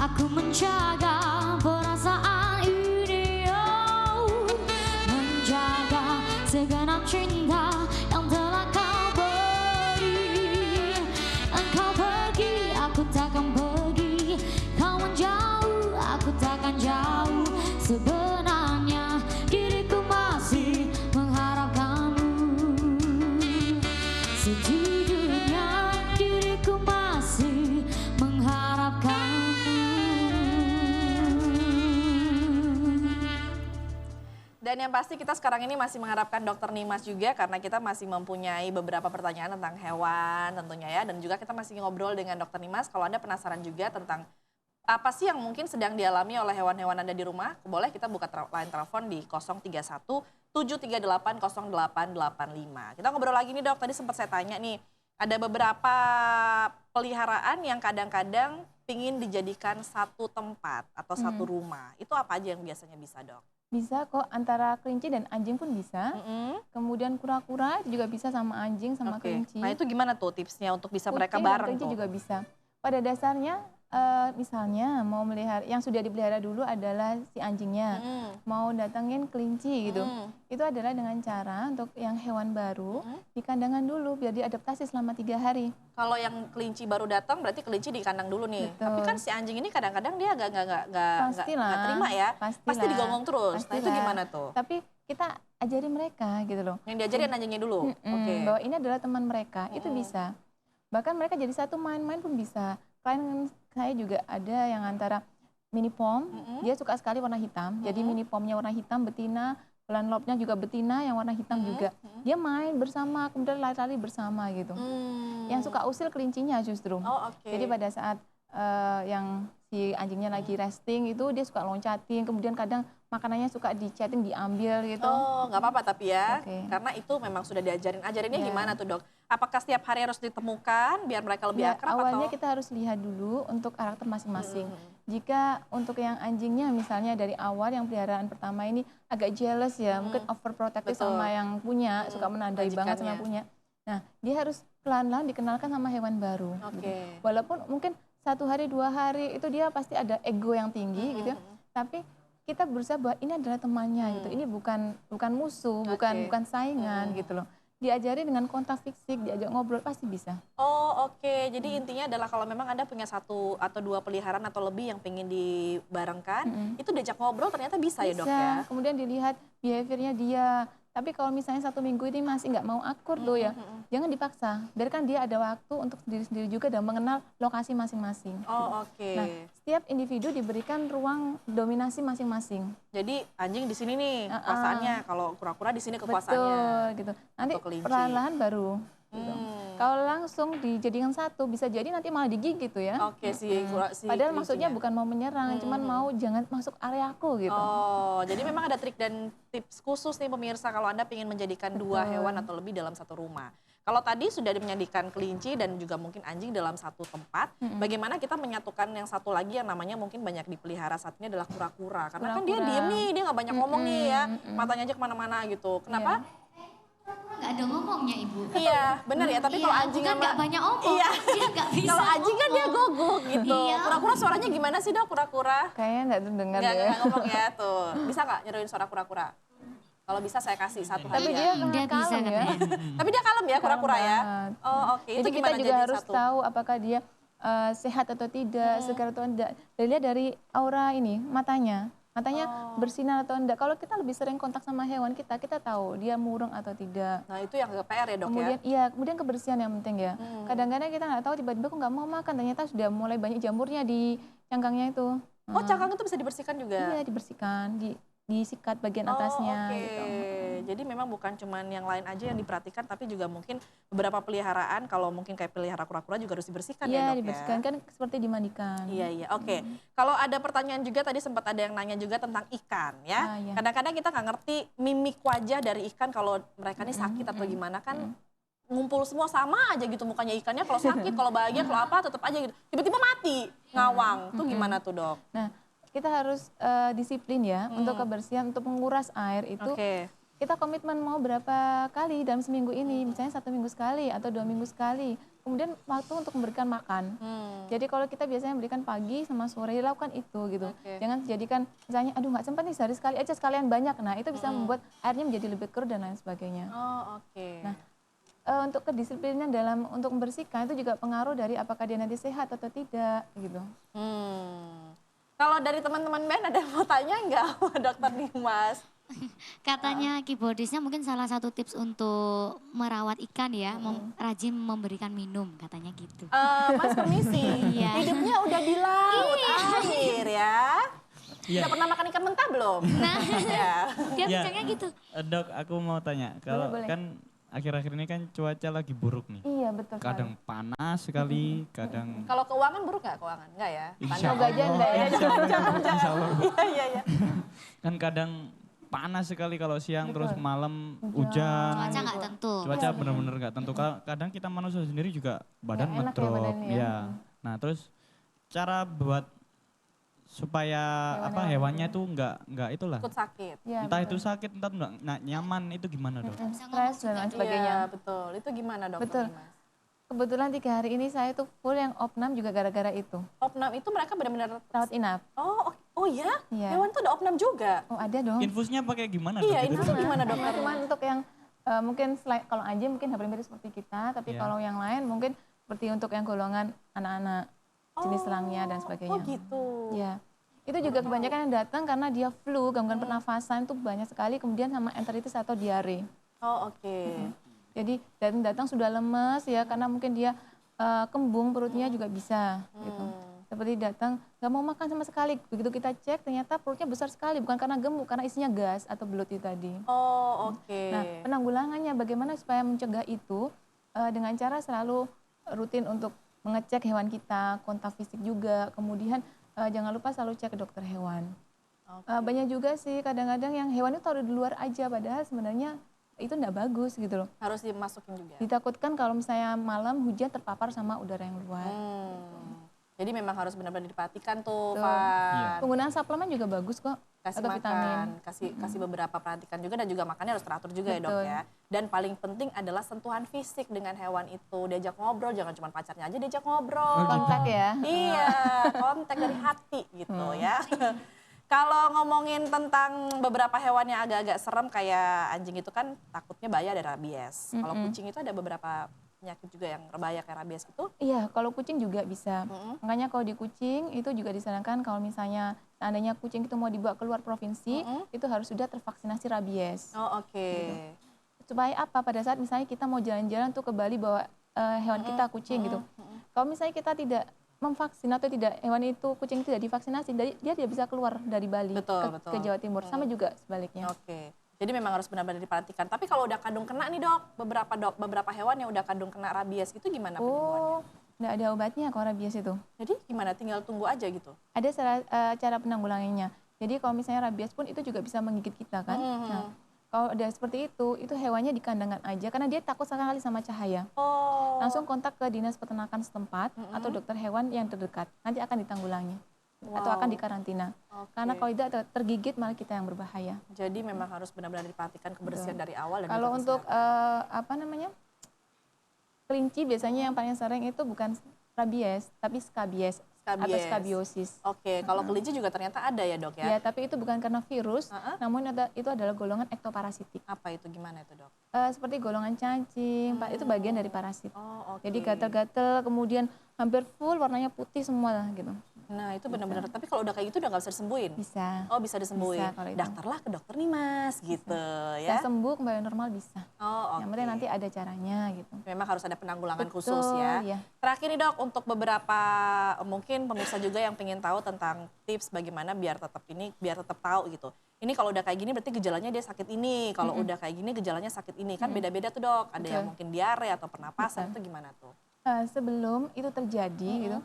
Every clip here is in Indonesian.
Aku menjaga perasaan ini, oh, menjaga segenap cinta yang telah kau beri. Engkau pergi, aku takkan pergi. Kau menjauh, aku takkan jauh. Sebenarnya diriku masih mengharap kamu. Sejujurnya diriku masih mengharap kamu. Dan yang pasti kita sekarang ini masih mengharapkan Dokter Nimas juga karena kita masih mempunyai beberapa pertanyaan tentang hewan tentunya ya. Dan juga kita masih ngobrol dengan Dokter Nimas. Kalau Anda penasaran juga tentang apa sih yang mungkin sedang dialami oleh hewan-hewan Anda di rumah, boleh kita buka line telepon di 031 738 0885. Kita ngobrol lagi nih Dok, tadi sempat saya tanya nih, ada beberapa peliharaan yang kadang-kadang pingin dijadikan satu tempat atau satu rumah. Itu apa aja yang biasanya bisa Dok? Bisa kok, antara kelinci dan anjing pun bisa. Kemudian kura-kura juga bisa sama anjing sama kelinci. Nah itu gimana tuh tipsnya untuk bisa mereka Kucing dan bareng kelinci tuh? juga bisa. Pada dasarnya misalnya mau melihara, yang sudah dipelihara dulu adalah si anjingnya. Mau datengin kelinci gitu. Itu adalah dengan cara untuk yang hewan baru di kandangan dulu biar diadaptasi selama 3 hari. Kalau yang kelinci baru datang berarti kelinci di kandang dulu nih. Betul. Tapi kan si anjing ini kadang-kadang dia nggak Pastilah, terima ya. pastilah. Pasti digonggong terus. Nah itu Pastilah. gimana tuh? Tapi kita ajari mereka gitu loh. Yang diajarin anjingnya dulu? Oke. Bahwa ini adalah teman mereka, itu bisa. Bahkan mereka jadi satu, main-main pun bisa. Klien saya juga ada yang antara mini pom, dia suka sekali warna hitam. Jadi mini pomnya warna hitam, betina, Landlopnya juga betina yang warna hitam juga. Dia main bersama, kemudian lari-lari bersama gitu. Yang suka usil kelincinya justru. Oh, oke. Jadi pada saat yang si anjingnya lagi resting itu dia suka loncatin, kemudian kadang makanannya suka dicetin, diambil gitu. Oh, nggak apa-apa tapi ya, Oke. karena itu memang sudah diajarin. Ajarinnya Ya. gimana tuh Dok? Apakah setiap hari harus ditemukan biar mereka lebih Ya, akrab awalnya atau? kita harus lihat dulu untuk karakter masing-masing. Jika untuk yang anjingnya misalnya dari awal yang peliharaan pertama ini agak jealous ya, mungkin overprotective Betul. sama yang punya, suka menandai banget sama majikannya. yang punya. Nah, dia harus pelan-pelan dikenalkan sama hewan baru. gitu. Oke. Walaupun mungkin 1 hari 2 hari itu dia pasti ada ego yang tinggi gitu, tapi kita berusaha bahwa ini adalah temannya gitu. Ini bukan musuh, bukan saingan gitu loh. Diajari dengan kontak fisik, diajak ngobrol pasti bisa. Oh, oke. Jadi intinya adalah kalau memang Anda punya 1 atau 2 peliharaan atau lebih yang pengen dibarengkan, itu diajak ngobrol ternyata bisa ya Dok ya? Kemudian dilihat behaviornya dia. Tapi kalau misalnya 1 minggu ini masih nggak mau akur tuh ya, jangan dipaksa. Biarkan dia ada waktu untuk sendiri-sendiri juga dan mengenal lokasi masing-masing. Oh, oke. Nah, setiap individu diberikan ruang dominasi masing-masing. Jadi anjing di sini nih kekuasaannya, kalau kura-kura di sini kekuasaannya. Betul gitu. Nanti Untuk kelinci. perlahan-lahan baru. Gitu. Kalau langsung dijadikan satu, bisa jadi nanti malah digigit gitu ya. Oke, si Padahal kelincinya. maksudnya bukan mau menyerang, cuman mau jangan masuk areaku gitu. Oh, jadi memang ada trik dan tips khusus nih pemirsa kalau Anda ingin menjadikan 2 hewan atau lebih dalam 1 rumah. Kalau tadi sudah menjadikan kelinci dan juga mungkin anjing dalam 1 tempat, bagaimana kita menyatukan yang satu lagi yang namanya mungkin banyak dipelihara saat ini adalah kura-kura. Karena kan dia Kura-kura. diem nih, dia nggak banyak ngomong nih ya, matanya aja kemana-mana gitu. Kenapa? Nggak ada ngomongnya Ibu. Iya, benar ya. Tapi kalau anjing kan sama nggak banyak omong, Iya. dia nggak bisa kalau anjing kan dia ngomong. gogok gitu. Iya. Kura-kura suaranya gimana sih Dok, kura-kura? Kayaknya nggak terdengar Nggak ya. ngomong ya tuh. Bisa nggak nyeruin suara kura-kura? Kalau bisa saya kasih 1 Tapi hadiah. dia Dia bisa kalem ya. katanya. Tapi dia kalem ya kura-kura ya? banget. Oh oke, itu Jadi kita gimana juga jadi harus 1? tahu apakah dia sehat atau tidak, segar atau tidak. Dilihat dari aura ini, matanya. Matanya bersinar atau enggak. Kalau kita lebih sering kontak sama hewan kita tahu dia murung atau tidak. Nah itu yang ke PR ya Dok Kemudian ya? iya, kemudian kebersihan yang penting ya. Kadang-kadang kita nggak tahu tiba-tiba kok nggak mau makan, ternyata sudah mulai banyak jamurnya di cangkangnya itu. Oh cangkang itu bisa dibersihkan juga? Iya, dibersihkan, disikat bagian atasnya oke. gitu. Jadi memang bukan cuman yang lain aja yang diperhatikan, tapi juga mungkin beberapa peliharaan, kalau mungkin kayak pelihara kura-kura juga harus dibersihkan ya Iya, Dok dibersihkan ya? kan seperti dimandikan. Iya, oke. Kalau ada pertanyaan juga tadi sempat ada yang nanya juga tentang ikan ya. Iya. Kadang-kadang kita nggak ngerti mimik wajah dari ikan kalau mereka ini sakit atau gimana kan. Ngumpul semua sama aja gitu mukanya ikannya, kalau sakit, kalau bahagia, kalau apa tetap aja gitu. Tiba-tiba mati, ngawang. Tuh gimana tuh Dok? Nah, kita harus disiplin ya untuk kebersihan, untuk menguras air itu. Oke. kita komitmen mau berapa kali dalam seminggu ini, misalnya 1 minggu sekali atau 2 minggu sekali. Kemudian waktu untuk memberikan makan. Jadi kalau kita biasanya berikan pagi sama sore, lakukan itu gitu. Oke. Jangan jadikan misalnya, aduh nggak sempat nih sehari sekali aja sekalian banyak. Nah itu bisa membuat airnya menjadi lebih keruh dan lain sebagainya. Oh, oke. Nah, untuk kedisiplinan dalam untuk membersihkan itu juga pengaruh dari apakah dia nanti sehat atau tidak gitu. Kalau dari teman-teman band ada yang mau tanya nggak sama Dokter Dimas? Katanya keyboardisnya mungkin salah satu tips untuk merawat ikan ya, rajin memberikan minum katanya gitu. Mas permisi, Iya. hidupnya udah di laut air ya. Iya. Udah pernah makan ikan mentah belum? Nah, Ya. dia Ya, bicanya gitu. Dok, aku mau tanya, kalau boleh. kan akhir-akhir ini kan cuaca lagi buruk nih. Iya betul sekali. Kadang panas sekali, kadang Kalau keuangan buruk nggak keuangan? Nggak ya? Insya Semoga aja enggak ya. Insya Allah, Insya Allah. Iya, iya. Kan kadang panas sekali kalau siang, terus malam Hujan. Cuaca hujan. nggak tentu. Cuaca benar-benar nggak tentu. Kadang kita manusia sendiri juga badan Nggak enak ya ngedrop. badannya ya. Ya. Nah, terus cara buat supaya hewannya tuh nggak itulah. Ikut sakit. Iya, Entah betul. itu sakit, entah nggak nyaman, itu gimana, Dok? Stres dan lain sebagainya. Iya, betul. Itu gimana Dokter Betul. Dimas? Kebetulan 3 hari ini saya tuh full yang opnam juga gara-gara itu. Opnam itu mereka benar-benar Rawat inap. oh ya? Iya. Hewan tuh ada opnam juga? Oh ada dong. Infusnya pakai gimana, Dok? Iya, Itu? infusnya gimana dokter? Cuman untuk yang mungkin selain kalau anjing mungkin hampir mirip seperti kita, tapi Iya. kalau yang lain mungkin seperti untuk yang golongan anak-anak jenis selangnya dan sebagainya. Oh gitu. Ya. Itu juga kebanyakan yang datang karena dia flu, gangguan pernafasan itu banyak sekali, kemudian sama enteritis atau diare. Oh oke. Jadi datang-datang sudah lemes ya karena mungkin dia kembung perutnya juga bisa gitu. Seperti datang nggak mau makan sama sekali, begitu kita cek ternyata perutnya besar sekali, bukan karena gemuk, karena isinya gas atau belut itu tadi. Oh oke. Nah, penanggulangannya bagaimana supaya mencegah itu dengan cara selalu rutin untuk mengecek hewan kita, kontak fisik juga, kemudian jangan lupa selalu cek ke dokter hewan. Oke. Banyak juga sih kadang-kadang yang hewan itu taruh di luar aja, padahal sebenarnya itu enggak bagus gitu loh. Harus dimasukin juga. Ditakutkan kalau misalnya malam hujan terpapar sama udara yang luar. Jadi memang harus benar-benar diperhatikan tuh, Betul. Pak. Penggunaan suplemen juga bagus kok. Kasih atau makan, vitamin. kasih beberapa perhatikan juga, dan juga makannya harus teratur juga ya dok Betul. ya. Dan paling penting adalah sentuhan fisik dengan hewan itu, diajak ngobrol, jangan cuma pacarnya aja diajak ngobrol. Kontak ya. Iya, kontak dari hati gitu ya. Kalau ngomongin tentang beberapa hewan yang agak-agak serem kayak anjing itu kan takutnya bahaya ada rabies. Kalau kucing itu ada beberapa penyakit juga yang berbahaya kayak rabies gitu. Iya, kalau kucing juga bisa. Makanya kalau di kucing itu juga disarankan kalau misalnya seandainya kucing itu mau dibawa keluar provinsi, itu harus sudah tervaksinasi rabies. Oh oke. Supaya apa? Pada saat misalnya kita mau jalan-jalan tuh ke Bali bawa hewan kita kucing gitu. Kalau misalnya kita tidak memvaksin atau tidak hewan itu kucing itu tidak divaksinasi, dia tidak bisa keluar dari Bali Betul. ke Jawa Timur. Sama juga sebaliknya. Oke. Jadi memang harus benar-benar diperhatikan. Tapi kalau udah kadung kena nih dok, beberapa hewan yang udah kadung kena rabies itu gimana penyembuhannya? Oh, nggak ada obatnya kalau rabies itu. Jadi gimana? Tinggal tunggu aja gitu? Ada cara penanggulangannya. Jadi kalau misalnya rabies pun itu juga bisa menggigit kita kan. Nah, kalau udah seperti itu hewannya di kandangan aja karena dia takut sekali sama cahaya. Oh. Langsung kontak ke dinas peternakan setempat atau dokter hewan yang terdekat. Nanti akan ditanggulangi atau akan dikarantina. Oke. Karena kalau tidak tergigit malah kita yang berbahaya. Jadi memang harus benar-benar diperhatikan kebersihan dari awal dan Kalau juga untuk kesehatan. kelinci biasanya yang paling sering itu bukan rabies tapi skabies atau Skabies. skabiosis. Oke, kalau kelinci juga ternyata ada ya dok ya? Ya, tapi itu bukan karena virus, namun itu adalah golongan ektoparasitik. Apa itu, gimana itu dok? Seperti golongan cacing, itu bagian dari parasit. Oh oke. Jadi gatal-gatal, kemudian hampir full warnanya putih semua lah gitu. Nah itu benar-benar, tapi kalau udah kayak gitu udah nggak bisa disembuhin? Bisa. Oh bisa disembuhin? Bisa kalau itu. Daftarlah ke dokter nih mas, gitu Bisa ya? sembuh kembali normal bisa. Oh oke. Yang penting nanti ada caranya gitu. Memang harus ada penanggulangan Betul, khusus ya. ya. Terakhir nih dok, untuk beberapa mungkin pemirsa juga yang pengen tahu tentang tips bagaimana biar tetap tahu gitu. Ini kalau udah kayak gini berarti gejalanya dia sakit ini. Kalau udah kayak gini gejalanya sakit ini. Kan beda-beda tuh dok. Ada yang Betul. mungkin diare atau pernapasan, itu gimana tuh? Sebelum itu terjadi gitu,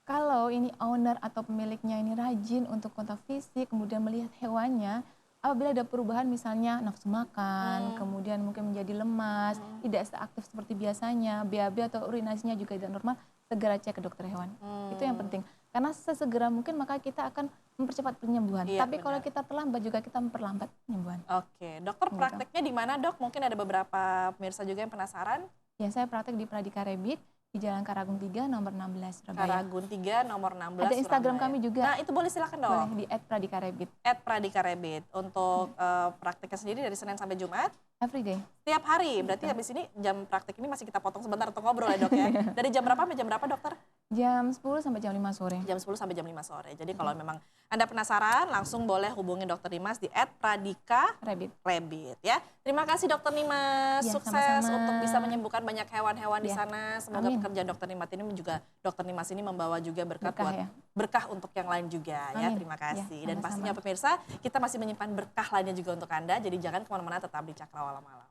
kalau ini owner atau pemiliknya ini rajin untuk kontak fisik, kemudian melihat hewannya, apabila ada perubahan misalnya nafsu makan, kemudian mungkin menjadi lemas, tidak seaktif seperti biasanya, BAB atau urinasinya juga tidak normal, segera cek ke dokter hewan. Itu yang penting. Karena sesegera mungkin maka kita akan mempercepat penyembuhan. Iya, Tapi kalau benar. kita terlambat juga kita memperlambat penyembuhan. Oke, dokter Gitu. prakteknya di mana dok? Mungkin ada beberapa pemirsa juga yang penasaran. Ya, saya praktek di Pradika Rebit di Jalan Karagung 3 nomor 16 Surabaya. Karagun 3 nomor 16 Ada Instagram Surabaya. kami juga. Nah itu boleh silakan dong. Boleh di @pradikarebit @pradikarebit. Untuk prakteknya sendiri dari Senin sampai Jumat? everyday. Tiap hari, berarti habis ini jam praktek ini masih kita potong sebentar untuk ngobrol ya dok ya. Dari jam berapa sampai jam berapa dokter? Jam 10 sampai jam 5 sore. Jam 10 sampai jam 5 sore. Jadi kalau memang Anda penasaran, langsung boleh hubungi Dokter Dimas di @pradikarebit ya. Terima kasih Dokter Dimas, Ya, sukses sama-sama. untuk bisa menyembuhkan banyak hewan-hewan di Ya. sana. Semoga Amin. pekerjaan Dokter Dimas ini juga membawa juga berkah Berkah buat ya. berkah untuk yang lain juga ya. Amin. Terima Ya, kasih. Dan sama-sama. pastinya pemirsa, kita masih menyimpan berkah lainnya juga untuk Anda. Jadi jangan kemana-mana, tetap di Cakrawala Malam.